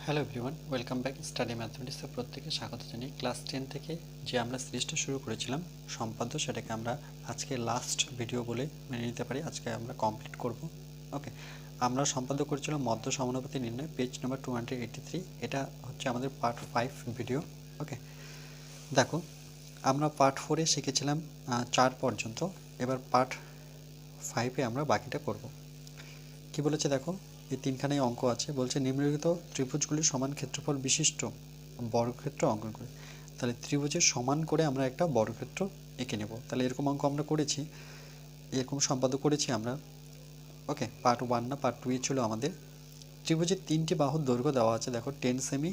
Hello everyone, welcome back study ম্যাথমেটিক্সে প্রত্যেকে স্বাগত জানাই। ক্লাস 10 থেকে যে আমরা সিরিজটা শুরু করেছিলাম সম্পাদ্য, সেটাকে আমরা আজকে লাস্ট ভিডিও বলে মেনে নিতে পারি। আজকে আমরা কমপ্লিট করব। ওকে, আমরা সম্পাদ্য করেছিলাম মধ্য সমানুপাতি নির্ণয়, পেজ নাম্বার 283। এটা হচ্ছে আমাদের পার্ট 5 ভিডিও। ওকে, দেখো আমরা পার্ট 4-এ শিখেছিলাম 4 পর্যন্ত। এবার পার্ট 5-এ আমরা বাকিটা করব। কি বলেছে দেখো, এই তিনখানেই অঙ্ক আছে। বলছে নিম্নলিখিত ত্রিভুজগুলির সমান ক্ষেত্রফল বিশিষ্ট বর্গক্ষেত্র অঙ্কন করে। তাহলে ত্রিভুজের সমান করে আমরা একটা বর্গক্ষেত্র এঁকে নেব। তাহলে এরকম অঙ্ক আমরা করেছি, এরকম সম্পাদ্য করেছি আমরা। ওকে, পার্ট 1 না পার্ট 2 ছিল আমাদের। ত্রিভুজের তিনটি বাহুর দৈর্ঘ্য দেওয়া আছে, দেখো 10 সেমি,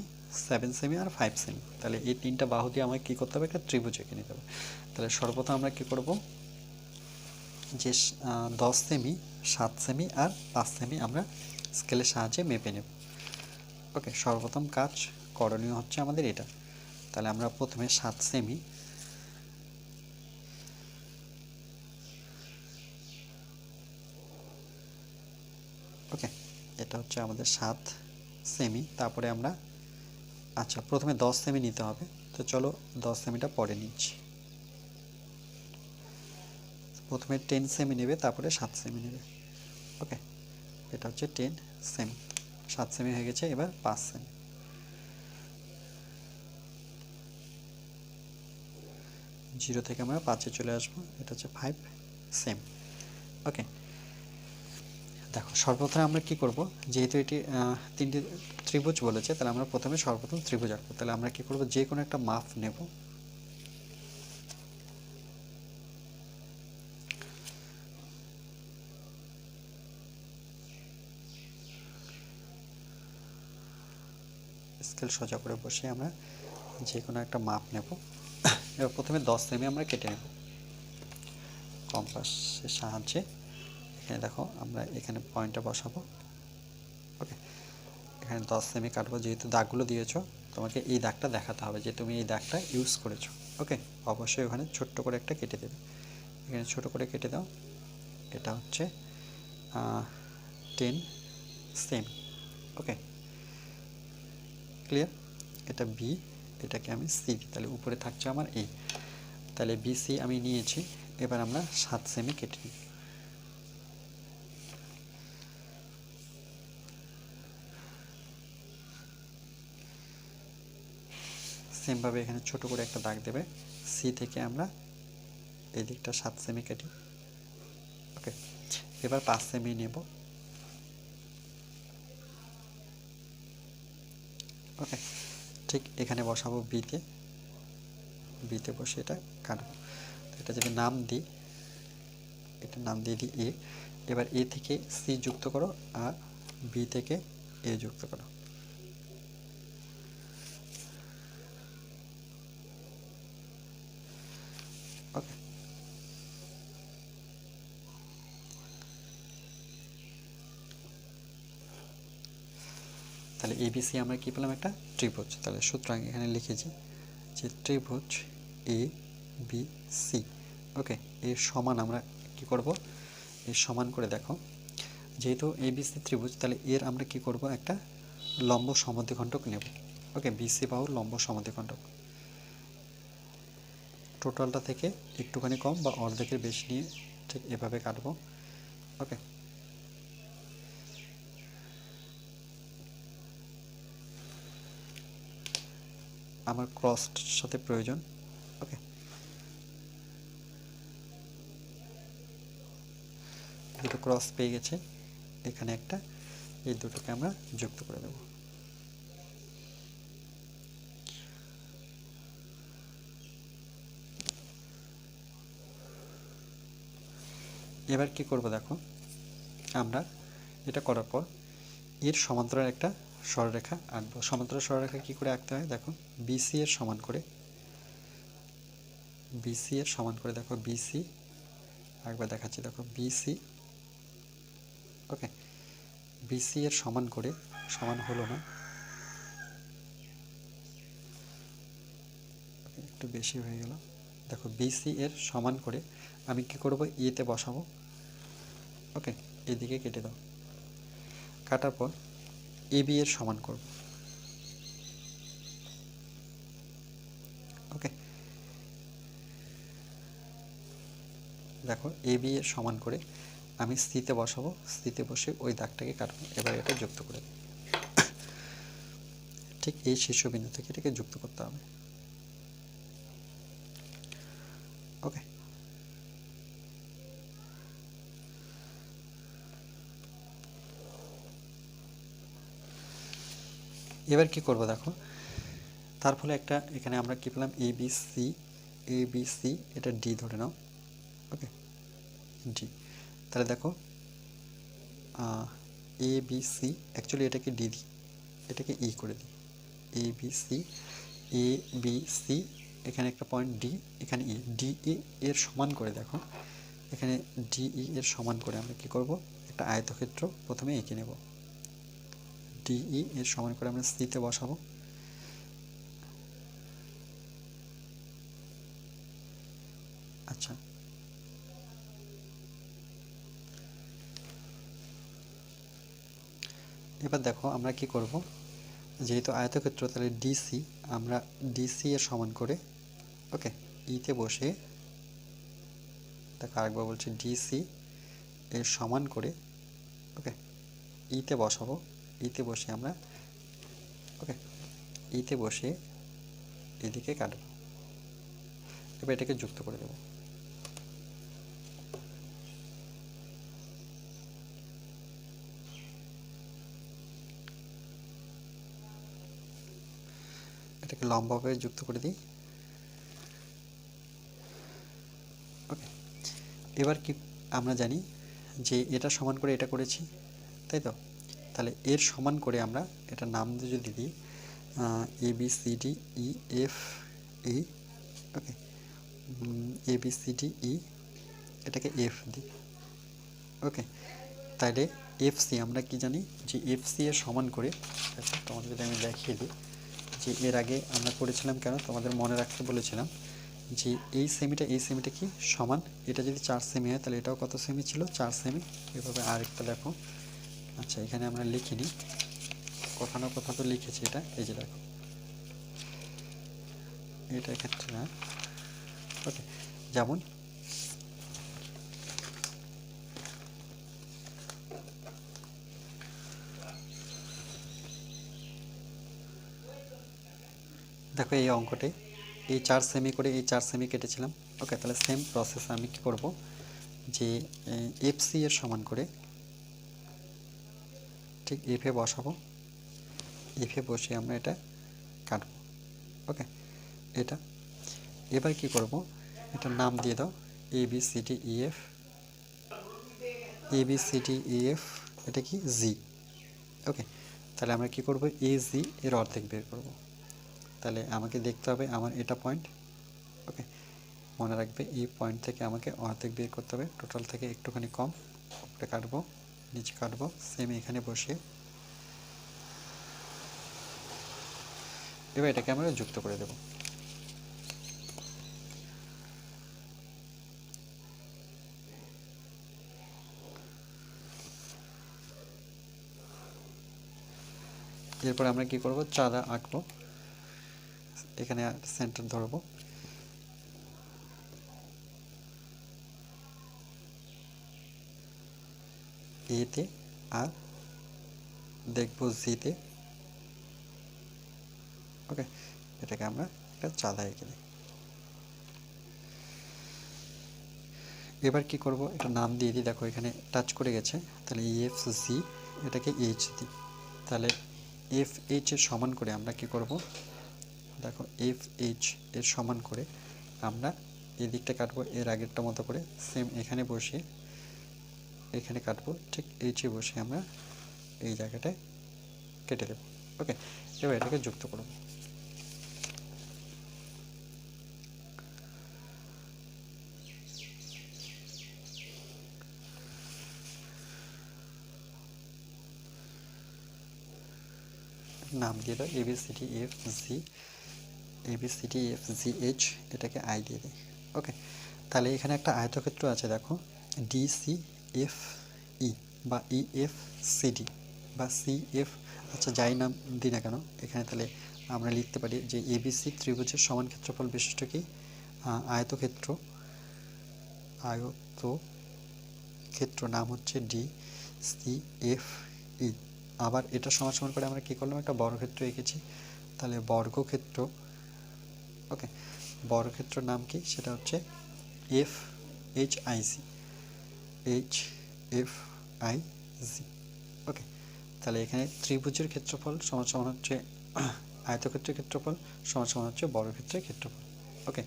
7 সেমি আর 5 সেমি। তাহলে এই তিনটা বাহু দিয়ে আমাকে কী করতে হবে, একটা ত্রিভুজ এঁকে নিতে হবে। তাহলে সর্বপ্রথম আমরা কী করব, যে 10 সেমি, 7 সেমি আর 5 সেমি আমরা স্কেলের সাহায্যে মেপে নেব। ওকে, সর্বপ্রথম কাজ করণীয় হচ্ছে আমাদের এটা। তাহলে আমরা প্রথমে 7 সেমি, ওকে এটা হচ্ছে আমাদের 7 সেমি। তারপরে আমরা প্রথমে 10 সেমি নিতে হবে। তো চলো 10 সেমিটা পরে নিচ্ছি। প্রথমে 10 সেমি নেবে, তারপরে 7 সেমি নেবে। ওকে, এটা হচ্ছে 10 সেমি, 7 সেমি হয়ে গেছে। এবার 5 সেমি, 0 থেকে আমরা 5-এ চলে আসবো। এটা হচ্ছে 5 সেমি। ওকে, দেখো সর্বপ্রথম আমরা কি করব, যেহেতু এটি তিনটি ত্রিভুজ বলেছে, তাহলে আমরা প্রথমে সর্বপ্রথম ত্রিভুজ আঁকবো। তাহলে আমরা কি করব, যে কোনো একটা মাপ নেব। স্কেল সোজা করে বসে আমরা যে কোনো একটা মাপ নেব। এবার প্রথমে 10 সেমি আমরা কেটে নেব কম্পাসের সাহায্যে। এখানে দেখো আমরা এখানে পয়েন্টটা বসাবো। ওকে, এখানে 10 সেমি কাটবো। যেহেতু দাগগুলো দিয়েছো, তোমাকে এই দাগটা দেখাতে হবে যে তুমি এই দাগটা ইউজ করেছো। ওকে, অবশ্যই ওখানে ছোট্ট করে একটা কেটে দেবে। এখানে ছোট করে কেটে দাও। এটা হচ্ছে 10 সেমি। ওকে, ক্লিয়ার? এটা বি, এটাকে আমি সি দিই। তাহলে উপরে থাকছে আমার এ। তাহলে বি সি আমি নিয়েছি। এবার আমরা 7 সেমি কেটে নিই। সেমভাবে এখানে ছোট করে একটা দাগ দেবে। সি থেকে আমরা এই দিকটা 7 সেমি কেটে। ওকে, এবার 5 সেমি নেব। ওকে, ঠিক এখানে বসাবো বিতে। বিতে বসে এটা কাটবো। এটা যদি নাম দিই, এটা নাম দিয়ে দিই এ। এবার এ থেকে সি যুক্ত করো আর বি থেকে এ যুক্ত করো। ওকে, তাহলে এবিসি আমরা কি পেলাম, একটা ত্রিভুজ। তাহলে সুতরাং এখানে লিখেছি যে ত্রিভুজ এ বি সি। ওকে, এর সমান আমরা কি করব, এর সমান করে দেখো, যেহেতু এবিসি ত্রিভুজ, তাহলে এর আমরা কি করব, একটা লম্ব সমদ্বিখণ্ডক নেব। ওকে, বিসি বাহুর লম্ব সমদ্বিখণ্ডক টোটালটা থেকে একটুখানি কম বা অর্ধেকের বেশি নিয়ে ঠিক এভাবে কাটবো। ওকে, আমার ক্রসের সাথে প্রয়োজন। ওকে, দুটো ক্রস পেয়ে গেছে, এখানে একটা, এই দুটোকে আমরা যুক্ত করে দেব। এবার কি করব দেখো, আমরা এটা করার পর এর সমান্তরাল একটা সরলরেখা আঁকবো। সমান্তরাল সরলরেখা কি করে আঁকতে হয় দেখো, বিসি এর সমান করে, বিসি এর সমান করে দেখো, বিসি একবার দেখাচ্ছি, দেখো বিসি। ওকে, বিসি এর সমান করে, সমান হলো না, একটু বেশি হয়ে গেল। দেখো বিসি এর সমান করে আমি কি করব, এতে বসাবো। ওকে, এদিকে কেটে দাও। কাটার পর এবি এর সমান করব। ওকে, দেখো এ বি এর সমান করে আমি সিতে বসাবো, সিতে বসে ওই দাগটাকে কাটবো, এবার এটা যুক্ত করে দেব। ঠিক এই শীর্ষবিন্দু থেকে এটাকে যুক্ত করতে হবে। ওকে, এবার কি করব দেখো, তার ফলে একটা এখানে আমরা কি পেলাম এ বি সি, এটা ডি ধরে নাও। ওকে, ডি, তাহলে দেখো এ বি সি, অ্যাকচুয়ালি এটাকে ডি দিই, এটাকে ই করে দিই, A B C, A B C, এখানে একটা পয়েন্ট ডি, এখানে ই, ডি ই এর সমান করে দেখো, এখানে ডি ই এর সমান করে আমরা কি করব, একটা আয়তক্ষেত্র প্রথমে এঁকে নেব। ডি ই এর সমান করে আমরা সিতে বসাবো। আচ্ছা, এবার দেখো আমরা কি করব, যেহেতু আয়তক্ষেত্র তাহলে ডিসি, আমরা ডিসি এর সমান করে, ওকে, ইতে বসে, দেখো আরেকবার বলছি, ডিসি এর সমান করে, ওকে, ইতে বসাবো, ইতে বসে আমরা, ওকে, ইতে বসে এদিকে কাটবো, এবার এটাকে যুক্ত করে দেব। এটাকে লম্বাভাবে যুক্ত করে দিই। ওকে, এবার কি আমরা জানি যে এটা সমান করে এটা করেছি, তাই তো, তাহলে এর সমান করে আমরা এটা নাম দিয়ে যদি দিই A B C D E F E, okay, A B C D E, এটাকে এফ দিই। ওকে, তাহলে এফ সি আমরা কি জানি যে এফ সি এর সমান করে, দেখো তোমাদের যদি আমি দেখিয়ে দিই, যে এর আগে আমরা করেছিলাম কেন, তোমাদের মনে রাখতে বলেছিলাম যে এই সেমিটা কি সমান, এটা যদি 4 সেমি হয় তাহলে এটাও কত সেমি ছিল, 4 সেমি। এভাবে আরেকটা দেখো, আচ্ছা এখানে আমরা লিখিনি, কোথাও না কোথাও তো লিখেছি এটা, এই যে দেখো এটা ক্ষেত্রে না। ওকে, যেমন দেখো এই অঙ্কটে এই 4 সেমি করে এই 4 সেমি কেটেছিলাম। ওকে, তাহলে সেম প্রসেস আমি কি করব, যে এফ সি এর সমান করে ঠিক এফে বসাবো, এফে বসে আমরা এটা কাটবো। ওকে, এটা এবার কি করব, এটার নাম দিয়ে দাও A B C D E F, A B C D E F, এটা কি জি। ওকে, তাহলে আমরা কি করব, এ জি এর অর্ধেক বের করব। তাহলে আমাকে দেখতে হবে আমার এটা পয়েন্ট। ওকে, মনে রাখবে এই পয়েন্ট থেকে আমাকে অর্ধেক বের করতে হবে, টোটাল থেকে একটুখানি কম, উপরে কাটবো, নিচে কাটবো, সেম এখানে বসে এবার এটাকে আমরা যুক্ত করে দেব। এরপর আমরা কি করব, চাঁদা আঁকবো, এখানে সেন্টার ধরবো, এতে আর দেখবো জিতে। ওকে, এটাকে আমরা একটা চাঁদা এঁকে দিই। এবার কি করব, এটা নাম দিয়ে দিই, দেখো এখানে টাচ করে গেছে, তাহলে এফ জি, এটাকে এইচ দিই, তাহলে এফ এইচ এর সমান করে আমরা কি করব, দেখো এফ এইচ এর সমান করে আমরা এই দিকটা কাটবো এর আগেরটা মতো করে, সেম এখানে বসে এখানে কাটবো, ঠিক এইচে বসে আমরা এই জায়গাটায় কেটে দেব। ওকে, এবার এটাকে যুক্ত করব। নাম দিয়ে দাও A B C D F G, A B C D F G H, এটাকে আই দিয়ে দিই। ওকে, তাহলে এখানে একটা আয়তক্ষেত্র আছে, দেখো ডিসি এফ ই বা ই এফ সিডি বা সি এফ, আচ্ছা যাই নাম দিই না কেন, এখানে তাহলে আমরা লিখতে পারি যে এবিসি ত্রিভুজের সমান ক্ষেত্রফল বিশিষ্ট কি আয়তক্ষেত্র নাম হচ্ছে ডি সি এফ ই। আবার এটা সমান সমান করে আমরা কি করলাম, একটা বর্গক্ষেত্র এঁকেছি। তাহলে বর্গক্ষেত্র, ওকে, বর্গক্ষেত্রের নাম কি, সেটা হচ্ছে এফ এইচ আই জি। ওকে, তাহলে এখানে ত্রিভুজের ক্ষেত্রফল সমান সমান হচ্ছে আয়তক্ষেত্রের ক্ষেত্রফল সমান সমান হচ্ছে বর্গক্ষেত্রের ক্ষেত্রফল। ওকে,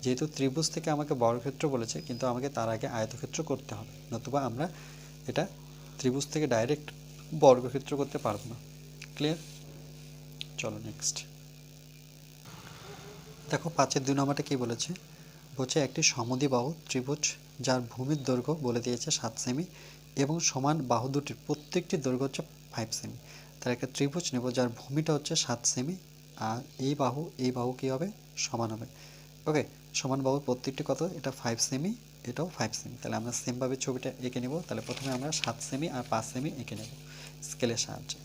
যেহেতু ত্রিভুজ থেকে আমাকে বর্গক্ষেত্র বলেছে, কিন্তু আমাকে তার আগে আয়তক্ষেত্র করতে হবে, নতুবা আমরা এটা ত্রিভুজ থেকে ডাইরেক্ট বর্গক্ষেত্র করতে পারবো না। ক্লিয়ার? চলো নেক্সট দেখো, 5-এর 2 নম্বরটা কি বলেছে, বলছে একটি সমদ্বিবাহু ত্রিভুজ যার ভূমির দৈর্ঘ্য বলে দিয়েছে 7 সেমি এবং সমান বাহু দুটির প্রত্যেকটি দৈর্ঘ্য হচ্ছে 5 সেমি। তার একটা ত্রিভুজ নেব যার ভূমিটা হচ্ছে 7 সেমি, আর এই বাহু কী হবে, সমান হবে। ওকে, সমান বাহু প্রত্যেকটি কত, এটা 5 সেমি, এটাও 5 সেমি। তাহলে আমরা সেমভাবে ছবিটা এঁকে নেব। তাহলে প্রথমে আমরা 7 সেমি আর 5 সেমি এঁকে নেব স্কেলের সাহায্যে।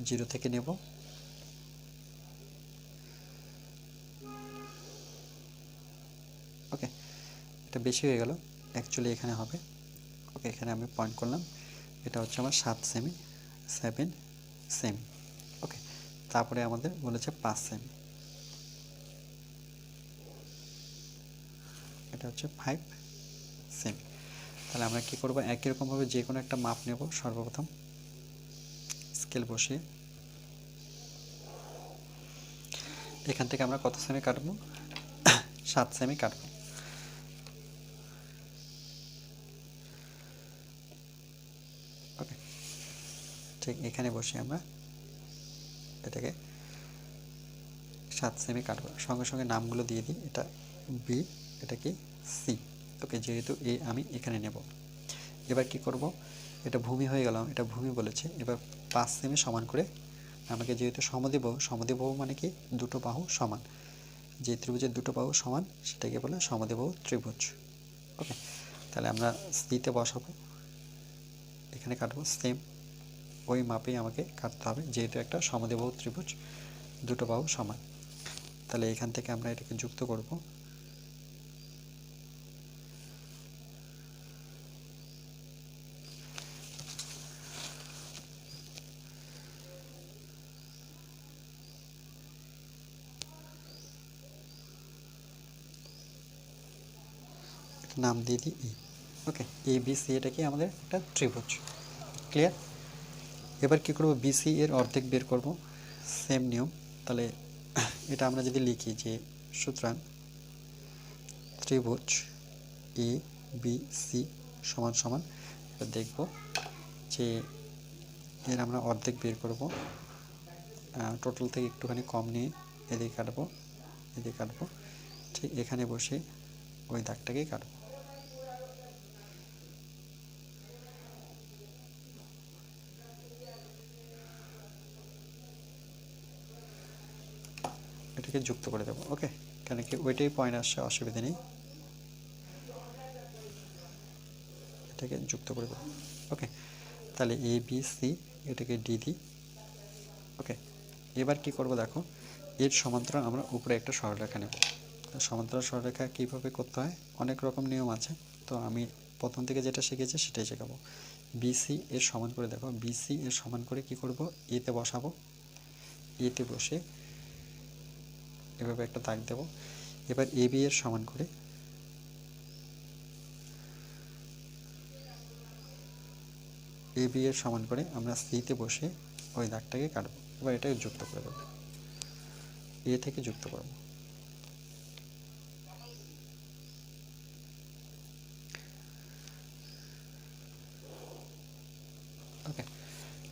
0 থেকে নেব, ওকে, এটা বেশি হয়ে গেল, অ্যাকচুয়ালি এখানে হবে। ওকে, এখানে আমি পয়েন্ট করলাম, এটা হচ্ছে আমার 7 সেমি, 7 সেমি। ওকে, তারপরে আমাদের বলেছে 5 সেমি, এটা হচ্ছে 5 সেমি। তাহলে আমরা কি করব, একই রকমভাবে যে কোনো একটা মাপ নেব। সর্বপ্রথম স্কেল বসিয়ে এখান থেকে আমরা কত সেমি কাটবো, 7 সেমি কাটবো। ওকে, ঠিক এখানে বসে আমরা এটাকে 7 সেমি কাটবো। সঙ্গে সঙ্গে নামগুলো দিয়ে দিই, এটা বি, এটা কি সি। ওকে, যেহেতু এ আমি এখানে নেব। এবার কি করব, এটা ভূমি হয়ে গেল, এটা ভূমি বলেছে। এবার 5 সেমি সমান করে আমাকে, যেহেতু সমদ্বিবাহু মানে কি, দুটো বাহু সমান, যে ত্রিভুজের দুটো বাহু সমান সেটাকে বলে সমদ্বিবাহু ত্রিভুজ। ওকে, তাহলে আমরা সিতে বসাবো, এখানে কাটবো, সেম ওই মাপেই আমাকে কাটতে হবে, যেহেতু একটা সমদ্বিবাহু ত্রিভুজ, দুটো বাহু সমান। তাহলে এখান থেকে আমরা এটাকে যুক্ত করব। নাম দিয়ে দিই ই। ওকে, এ বি সি এটা কি আমাদের একটা ত্রিভুজ। ক্লিয়ার? এবার কি করব, বিসি এর অর্ধেক বের করব, সেম নিয়ম। তাহলে এটা আমরা যদি লিখি যে, সুতরাং ত্রিভুজ এ বি সি সমান সমান, এটা দেখব যে এর আমরা অর্ধেক বের করব, টোটাল থেকে একটুখানি কম নিয়ে এদিকে কাটবো, এদিকে কাটবো, ঠিক এখানে বসে ওই দাগটাকেই কাটবো। এটাকে যুক্ত করে দেবো। ওকে, কেন কি ওইটাই পয়েন্ট আসছে, অসুবিধা নেই, এটাকে যুক্ত করে দেবো। ওকে, তাহলে এ বি সি এটাকে ডি দিই। ওকে, এবার কি করব, দেখো এর সমান্তরাল আমরা উপরে একটা সরলরেখা নেব। সমান্তরাল সরলরেখা কীভাবে করতে হয়, অনেক রকম নিয়ম আছে, তো আমি প্রথম থেকে যেটা শিখেছি সেটাই শেখাবো। বিসি এর সমান করে, দেখো বিসি এর সমান করে কি করব, এতে বসাবো, এতে বসে এভাবে একটা দাগ দেব। এবার এ বি এর সমান করে, এ বি এর সমান করে আমরা সিতে বসে ওই দাগটাকে কাটবো। এবার এটাকে যুক্ত করে দেবো, এ থেকে যুক্ত করব। ওকে,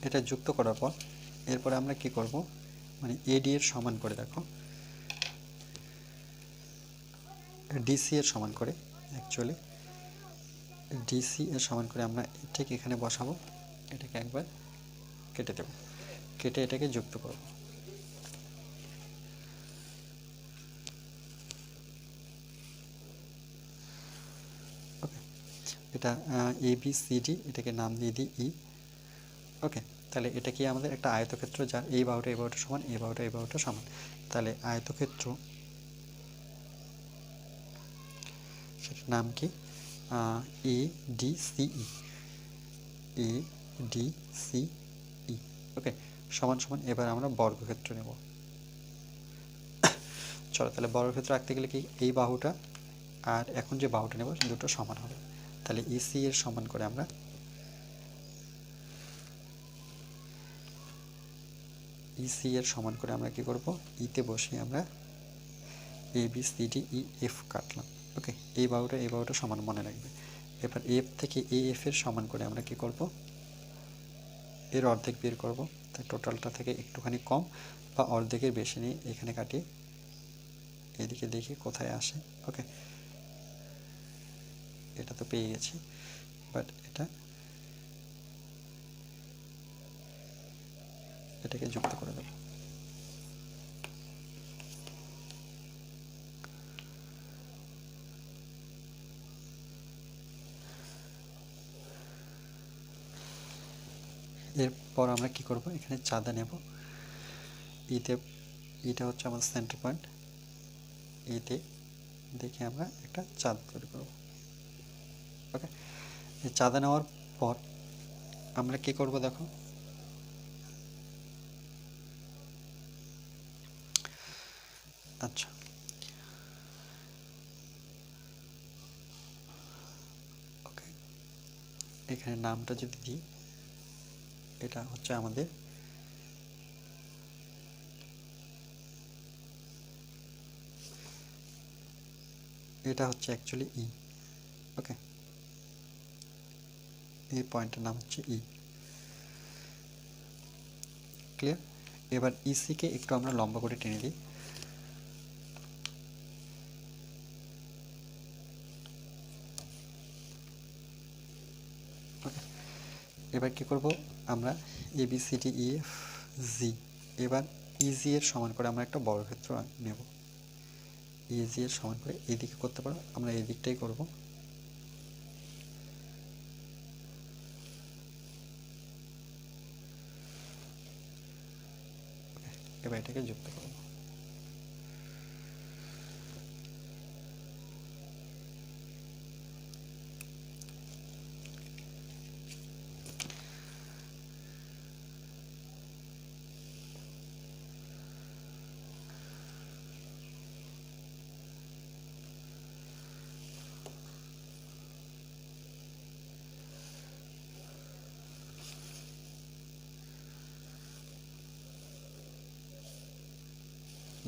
এটা যুক্ত করার পর এরপরে আমরা কি করব, মানে এডি এর সমান করে, দেখো ডিসি এর সমান করে, অ্যাকচুয়ালি ডিসি এর সমান করে আমরা ঠিক এখানে বসাবো, এটাকে একবার কেটে দেব, কেটে এটাকে যুক্ত করব। ওকে, এটা এ বি সি ডি, এটাকে নাম দিয়ে দিই ই। ওকে, তাহলে এটা কি আমাদের একটা আয়তক্ষেত্র, যার এই বাহুটা সমান, এই বাহুটা সমান। তাহলে আয়তক্ষেত্র, সেটার নাম কি, ADCE, ADCE। ওকে, সমান সমান। এবার আমরা বর্গক্ষেত্র নেব। চলো, তাহলে বর্গক্ষেত্র আঁকতে গেলে কি এই বাহুটা আর এখন যে বাহুটা নেব দুটো সমান হবে। তাহলে EC এর সমান করে আমরা কি করব, ইতে বসে আমরা ABCDEF কাটলাম। ওকে, এই বাহুটা সমান মনে রাখবে। এবার এফ থেকে AF এর সমান করে আমরা কি করব, এর অর্ধেক বের করব। তাই টোটালটা থেকে একটুখানি কম বা অর্ধেকের বেশি নিয়ে এখানে কাটি, এদিকে দেখি কোথায় আসে। ওকে, এটা তো পেয়ে গেছি, বাট এটাকে যুক্ত করে দেব। এরপর আমরা কি করব, এখানে চাঁদা নেব। এটা হচ্ছে আমাদের সেন্টার পয়েন্ট, এতে দেখে আমরা একটা চাঁদ তৈরি করব। ওকে, এই চাঁদা নেওয়ার পর আমরা কি করব দেখো, আচ্ছা ওকে, এখানে নামটা যদি দিই, এটা হচ্ছে আমাদের অ্যাকচুয়ালি ই। ওকে, এই পয়েন্টের নাম হচ্ছে ই। ক্লিয়ার? এবার ইসিকে একটু আমরা লম্বা করে টেনে দিই। ওকে, এবার কি করব, আমরা ABCDEFG, এবার ইজি এর সমান করে আমরা একটা বর্গক্ষেত্র নেব। ইজি এর সমান করে এদিকে করতে পারো, আমরা এই দিকটাই করব। এবার এটাকে যুক্ত করব।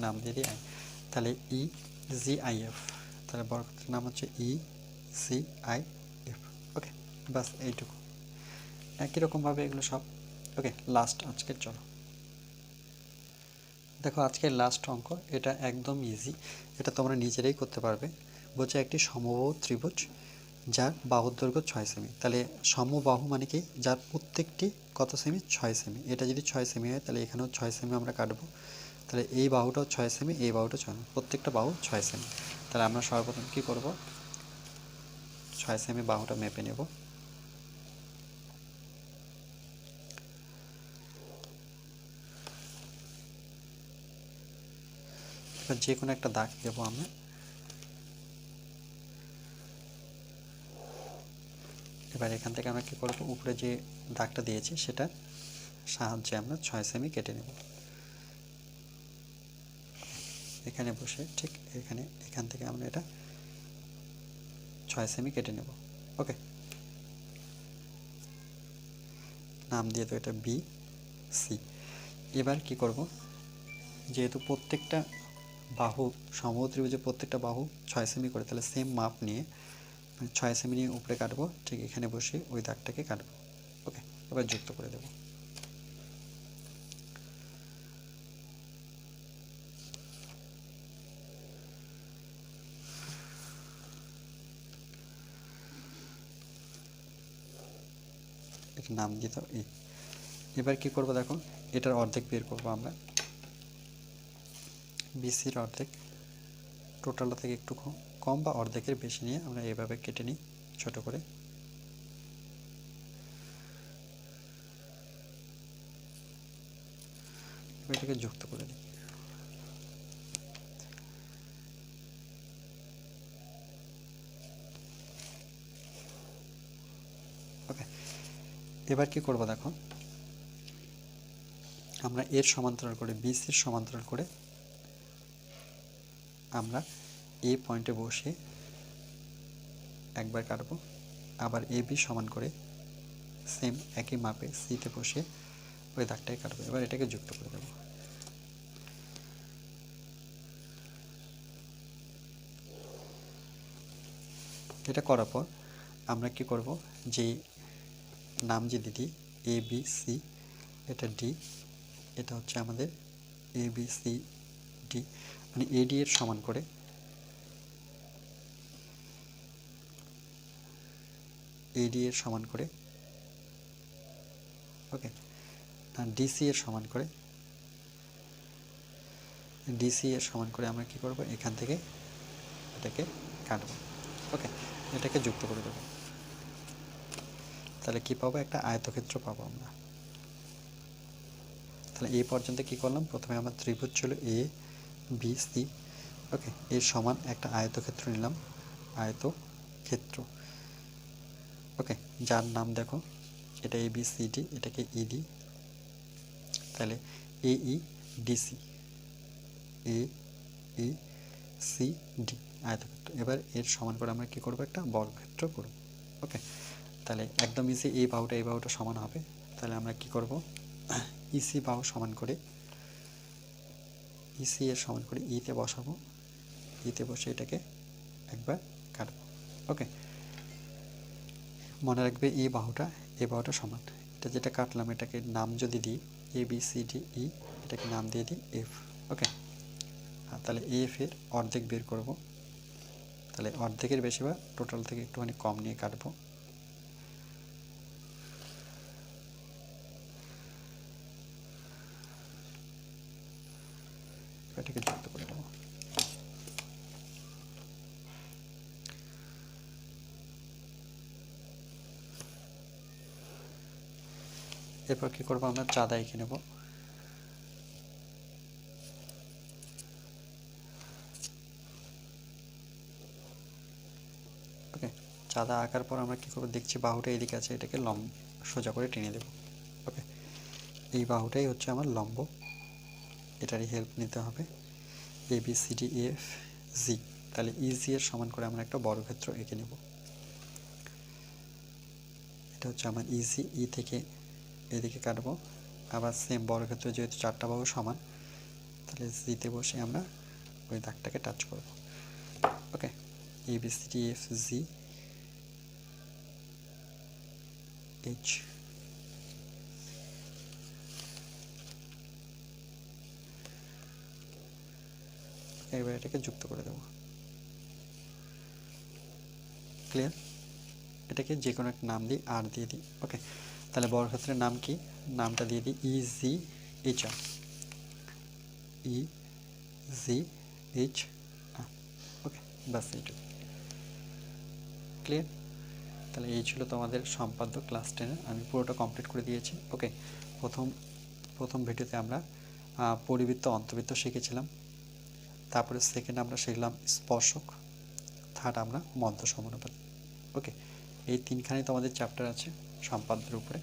নাম দিয়ে দিই, তাহলে EGIF, তাহলে বর্গক্ষেত্রের নাম হচ্ছে EGIF। ওকে, বাস এইটুকু। একই রকমভাবে এগুলো সব। ওকে, লাস্ট আজকের, চলো দেখো আজকের লাস্ট অঙ্ক, এটা একদম ইজি, এটা তোমরা নিজেরাই করতে পারবে। বলছে একটি সমবাহু ত্রিভুজ যার বাহুর দৈর্ঘ্য 6 সেমি। তাহলে সমবাহু মানে কি, যার প্রত্যেকটি কত সেমি, 6 সেমি। এটা যদি 6 সেমি হয় তাহলে এখানেও 6 সেমি আমরা কাটবো। তাহলে এই বাহুটাও 6 সেমি, এই বাহুটাও 6 সেমি, প্রত্যেকটা বাহু 6 সেমি। তাহলে আমরা সর্বপ্রথম কী করব, 6 সেমি বাহুটা মেপে নেব। এবার যে কোনো একটা দাগ দেবো আমরা। এবার এখান থেকে আমরা কী করব, উপরে যে দাগটা দিয়েছি সেটার সাহায্যে আমরা 6 সেমি কেটে নেব। এখানে বসে ঠিক এখান থেকে আমরা এটা 6 সেমি কেটে নেব। ওকে, নাম দিয়ে তো এটা BC। এবার কি করব, যেহেতু প্রত্যেকটা বাহু সমবাহু ত্রিভুজের প্রত্যেকটা বাহু 6 সেমি করে, তাহলে সেম মাপ নিয়ে 6 সেমি নিয়ে উপরে কাটবো, ঠিক এখানে বসে ওই দাগটাকে কাটবো। ওকে, এবার যুক্ত করে দেব। এটার নাম দিয়ে দাও এ। এবার কি করব দেখো, এটার অর্ধেক বের করব আমরা, BCর অর্ধেক, টোটালটা থেকে একটু কম বা অর্ধেকের বেশি নিয়ে আমরা এইভাবে কেটে নিই ছোট করে। এটাকে যুক্ত করে দিই। ওকে, এবার কি করব দেখো, আমরা এর সমান্তরাল করে বিসির সমান্তরাল করে আমরা এ পয়েন্টে বসে একবার কাটবো, আবার এ বি সমান করে সেম একই মাপে সিতে বসে ওই দাগটাই কাটবো। এবার এটাকে যুক্ত করে দেবো। এটা করার পর আমরা কি করব, যে নাম যে দিদি এ বি সি, এটা ডি, এটা হচ্ছে আমাদের এ বি সি ডি, মানে এডি এর সমান করে এডি এর সমান করে, ওকে, আর ডিসি এর সমান করে, ডিসি এর সমান করে আমরা কি করব, এখান থেকে এটাকে কাটবো। ওকে, এটাকে যুক্ত করে দেবো। তাহলে কি পাবো, একটা আয়তক্ষেত্র পাবো আমরা। তাহলে এই পর্যন্ত কি করলাম, প্রথমে আমার ত্রিভুজ ছিল এ বি সি, ওকে, এর সমান একটা আয়তক্ষেত্র নিলাম, আয়তক্ষেত্র, ওকে, যার নাম দেখো এটা এ বি সি ডি, এটাকে ইডি, তাহলে এ ই ডিসি, এ ই সি ডি আয়তক্ষেত্র। এবার এর সমান করে আমরা কি করব, একটা বর্গক্ষেত্র করব। ওকে, তাহলে একদম ইজি, এই বাহুটা সমান হবে। তাহলে আমরা কি করব, ইসি বাহু সমান করে ইসি এর সমান করে ইতে বসাবো, ইতে বসে এটাকে একবার কাটবো। ওকে, মনে রাখবে এই বাহুটা সমান, এটা যেটা কাটলাম এটাকে নাম যদি দিই A B C D E, এটাকে নাম দিয়ে দিই এফ। ওকে, তাহলে এফ এর অর্ধেক বের করব, তাহলে অর্ধেকের বেশি বা টোটাল থেকে একটুখানি কম নিয়ে কাটবো। এটাকে যুক্ত করে দেবো। এরপর কি করবো, আমরা চাঁদা এঁকে নেব। ওকে, চাঁদা আঁকার পর আমরা কি করবো, দেখছি বাহুটা এদিকে আছে, এটাকে সোজা করে টেনে দেব। ওকে, এই বাহুটাই হচ্ছে আমার লম্ব, এটারই হেল্প নিতে হবে। A B C D F G, তাহলে ইজি এর সমান করে আমরা একটা বর্গক্ষেত্র এঁকে নেব। এটা হচ্ছে আমার ইজি, ই থেকে এদিকে কাটবো, আবার সেম বর্গক্ষেত্র যেহেতু চারটা বাহু সমান, তাহলে জিতে বসে আমরা ওই দাগটাকে টাচ করব। Okay, A B C D F G H, এবার এটাকে যুক্ত করে দেব। ক্লিয়ার, এটাকে যে কোনো একটা নাম দিই, আর দিয়ে দিই। ওকে, তাহলে বর্গক্ষেত্রের নাম কি, নামটা দিয়ে দিই ই জি এইচ আর, ই জি এইচ আর। ওকে, বাস এইটুকু। ক্লিয়ার, তাহলে এই ছিল তোমাদের সম্পাদ্য ক্লাস 10-এর, আমি পুরোটা কমপ্লিট করে দিয়েছি। ওকে, প্রথম ভিডিওতে আমরা পরিবৃত্ত অন্তবৃত্ত শিখেছিলাম, তারপরে সেকেন্ড আমরা শিখলাম স্পর্শক, থার্ড আমরা মধ্য সমানুপাত। ওকে, এই তিনখানি তোমাদের চ্যাপ্টার আছে সম্পাদ্যের উপরে,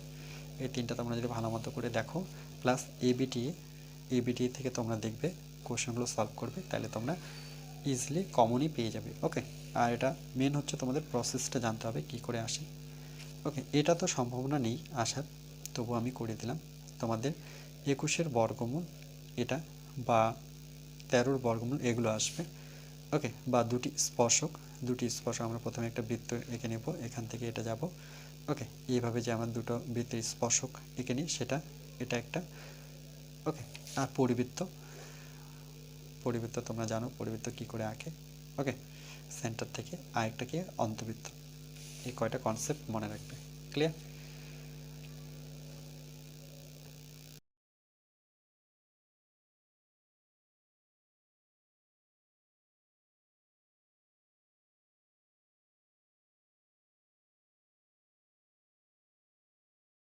এই তিনটা তোমরা যদি ভালো মতো করে দেখো, প্লাস এবিটিএ থেকে তোমরা দেখবে কোশ্চেনগুলো সলভ করবে, তাহলে তোমরা ইজিলি কমনই পেয়ে যাবে। ওকে, আর এটা মেন হচ্ছে তোমাদের প্রসেসটা জানতে হবে কী করে আসে। ওকে, এটা তো সম্ভাবনা নেই আসার, তবু আমি করে দিলাম। তোমাদের 21-এর বর্গমূল এটা, বা 13-র বর্গমূল এগুলো আসবে। ওকে, বা দুটি স্পর্শক আমরা প্রথমে একটা বৃত্ত এঁকে নেব, এখান থেকে এটা যাব। ওকে, এইভাবে যে আমার দুটো বৃত্তের স্পর্শক এঁকে নিই, এটা একটা। ওকে, আর পরিবৃত্ত তোমরা জানো পরিবৃত্ত কি করে আঁকে। ওকে, সেন্টার থেকে আরেকটা কি অন্তবৃত্ত, এই কয়টা কনসেপ্ট মনে রাখবে। ক্লিয়ার।